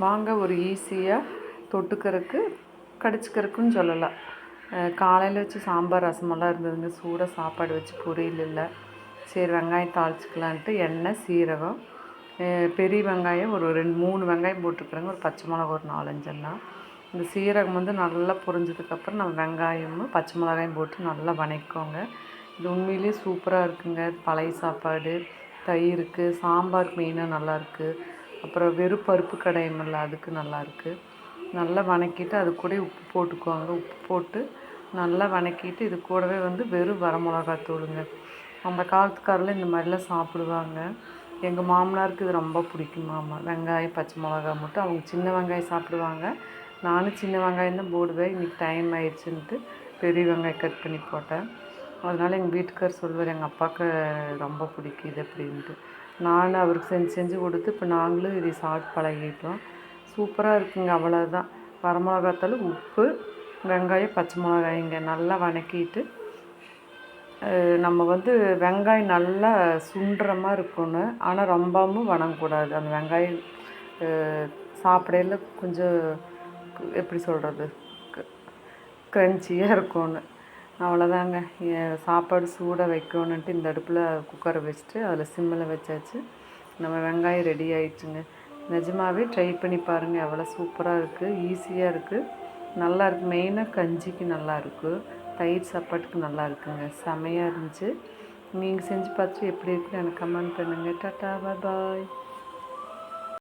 வாங்க ஒரு ஈஸியாக தொட்டுக்கிறதுக்கு கடிச்சிக்கிறதுக்குன்னு சொல்லலாம். காலையில் வச்சு சாம்பார் ரசமெல்லாம் இருந்ததுங்க. சூடாக சாப்பாடு வச்சு பொரியல் இல்லை. சரி வெங்காயம் தாளிச்சிக்கலான்ட்டு எண்ணெய் சீரகம் பெரிய வெங்காயம் ஒரு 2-3 வெங்காயம் போட்டுக்கிறேங்க. ஒரு பச்சை மிளகா ஒரு 4-5 எல்லாம். இந்த சீரகம் வந்து நல்லா பொரிஞ்சதுக்கப்புறம் நம்ம வெங்காயமும் பச்சை மிளகாயும் போட்டு நல்லா வணக்கிக்கோங்க. இது உண்மையிலேயே சூப்பராக இருக்குங்க. பழைய சாப்பாடு தயிருக்கு சாம்பாருக்கு மெயினாக நல்லாயிருக்கு. அப்புறம் வெறும் பருப்பு கடையுமில்ல அதுக்கு நல்லாயிருக்கு. நல்லா வணக்கிட்டு அது கூட உப்பு போட்டுக்கோங்க. உப்பு போட்டு நல்லா வணக்கிட்டு இது கூடவே வந்து வெறும் வரமிளகாத்தூளுங்க. அந்த காலத்துக்காரில் இந்த மாதிரிலாம் சாப்பிடுவாங்க. எங்கள் மாமனாருக்கு இது ரொம்ப பிடிக்குமாமா. வெங்காயம் பச்சை மிளகா மட்டும். அவங்க சின்ன வெங்காயம் சாப்பிடுவாங்க. நானும் சின்ன வெங்காயம் தான் போடுவேன். இன்றைக்கி டைம் ஆயிடுச்சுன்ட்டு பெரிய வெங்காயம் கட் பண்ணி போட்டேன். அதனால் எங்கள் வீட்டுக்கார் சொல்லுவார் எங்கள் அப்பாவுக்கு ரொம்ப பிடிக்குது அப்படின்ட்டு. நான் அவருக்கு செஞ்சு கொடுத்து இப்போ நாங்களும் இதை சாப்பிட்டு பழகிட்டோம். சூப்பராக இருக்குங்க. அவ்வளோதான். வரமிளகாத்தூள் உப்பு வெங்காயம் பச்சை மிளகாய்ங்க நல்லா வணக்கிட்டு நம்ம வந்து வெங்காயம் நல்லா சுண்டுற மாதிரி இருக்கணும். ஆனால் ரொம்பவும் வணங்கக்கூடாது. அந்த வெங்காயம் சாப்பிடையில கொஞ்சம் எப்படி சொல்கிறது க்ரன்ச்சியாக இருக்கணும். அவ்வளோதாங்க. சாப்பாடு சூடாக வைக்கணுன்ட்டு இந்த அடுப்பில் குக்கரை வச்சுட்டு அதில் சிம்மில் வச்சாச்சு. நம்ம வெங்காயம் ரெடி ஆயிடுச்சுங்க. நிஜமாகவே ட்ரை பண்ணி பாருங்கள். எவ்வளோ சூப்பராக இருக்குது. ஈஸியாக இருக்குது. நல்லாயிருக்கு. மெயினாக கஞ்சிக்கு நல்லாயிருக்கு. தயிர் சாப்பாட்டுக்கு நல்லா இருக்குங்க. செமையாக இருந்துச்சு. நீங்கள் செஞ்சு பார்த்துட்டு எப்படி இருக்குன்னு எனக்கு கமெண்ட் பண்ணுங்கள். டாட்டா பாய்.